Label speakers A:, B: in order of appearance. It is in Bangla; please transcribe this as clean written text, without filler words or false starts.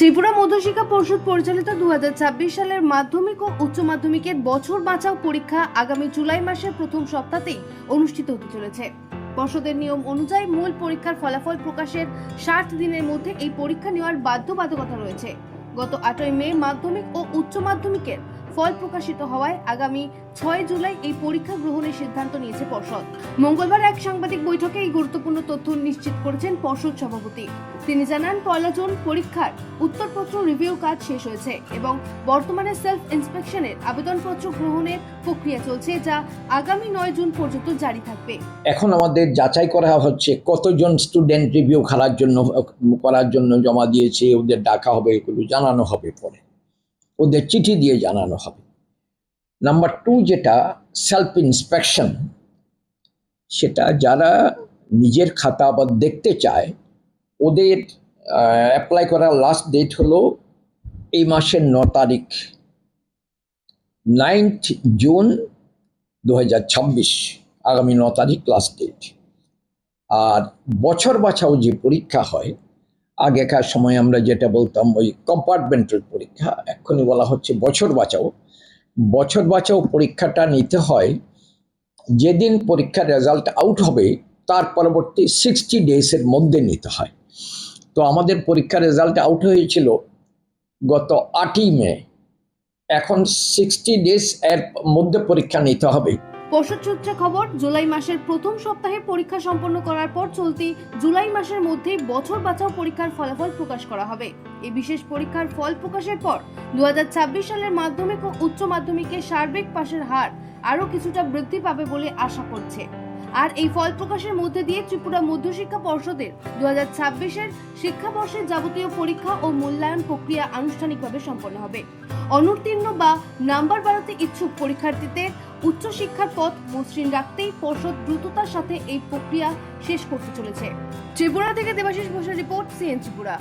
A: ত্রিপুরা মধ্যশিক্ষা পর্ষদ পরিচালিত 2026 সালের মাধ্যমিক ও উচ্চ মাধ্যমিকের বছর বাঁচাও পরীক্ষা আগামী জুলাই মাসের প্রথম সপ্তাহেই অনুষ্ঠিত হতে চলেছে। পর্ষদের নিয়ম অনুযায়ী মূল পরীক্ষার ফলাফল প্রকাশের 60 দিনের মধ্যে এই পরীক্ষা নেওয়ার বাধ্যবাধকতা রয়েছে। গত 8 মে মাধ্যমিক ও উচ্চ মাধ্যমিকের ফল প্রকাশিত হওয়ায় আগামী 6 জুলাই এই পরীক্ষা গ্রহণের সিদ্ধান্ত নিয়েছে পর্ষদ। মঙ্গলবার এক সাংবাদিক বৈঠকে এই গুরুত্বপূর্ণ তথ্য নিশ্চিত করেছেন পর্ষদ সভাপতি। তিনি জানান, 1 জুন পরীক্ষার উত্তরপত্র রিভিউ কাজ শেষ হয়েছে এবং বর্তমানে সেলফ ইন্সপেকশনের আবেদনপত্র গ্রহণের প্রক্রিয়া চলছে, যা আগামী 9 জুন পর্যন্ত জারি থাকবে।
B: এখন আমাদের যাচাই করা হচ্ছে কতজন স্টুডেন্ট রিভিউ করার জন্য জমা দিয়েছে, ওদের ডাকা হবে, এগুলো জানানো হবে, পরে ওদের চিঠি দিয়ে জানানো হবে। নাম্বার 2 যেটা সেলফ ইন্সপেকশন, সেটা যারা নিজের খাতা আবার দেখতে চায় ওদের অ্যাপ্লাই করার লাস্ট ডেট হলো এই মাসের 9 তারিখ, 9 জুন 2026, আগামী 9 তারিখ লাস্ট ডেট। আর বছর বাঁচাও যে পরীক্ষা হয়, আগেকার সময় আমরা যেটা বলতাম ওই কম্পার্টমেন্টাল পরীক্ষা, এক্ষুনি বলা হচ্ছে বছর বাঁচাও। বছর বাঁচাও পরীক্ষাটা নিতে হয় যেদিন পরীক্ষার রেজাল্ট আউট হবে তার পরবর্তী 60 ডেজের মধ্যে নিতে হয়। তো আমাদের পরীক্ষার রেজাল্ট আউট হয়েছিল গত 8 মে, এখন 60 ডেজ এর মধ্যে পরীক্ষা নিতে হবে।
A: পর্ষদ সূত্রে খবর, জুলাই মাসের প্রথম সপ্তাহে পরীক্ষা সম্পন্ন করার পর চলতি জুলাই মাসের মধ্যেই বছর বাঁচাও পরীক্ষার ফলাফল প্রকাশ করা হবে। এই বিশেষ পরীক্ষার ফল প্রকাশের পর 2026 সালের মাধ্যমিক ও উচ্চ মাধ্যমিকের সার্বিক পাশের হার আরও কিছুটা বৃদ্ধি পাবে বলে আশা করছে। আর এই ফল প্রকাশের মধ্যে দিয়ে ত্রিপুরা মধ্যশিক্ষা পর্ষদের 2026-এর শিক্ষাবর্ষের যাবতীয় পরীক্ষা ও মূল্যায়ন প্রক্রিয়া আনুষ্ঠানিকভাবে সম্পন্ন হবে। অনুত্তীর্ণ বা নাম্বার বাড়াতে ইচ্ছুক পরীক্ষার্থীদের উচ্চশিক্ষার পথ মসৃণ রাখতেই পর্ষদ দ্রুততার সাথে এই প্রক্রিয়া শেষ করতে চলেছে। ত্রিপুরা থেকে দেবাশিস ঘোষের রিপোর্ট, সিএন ত্রিপুরা।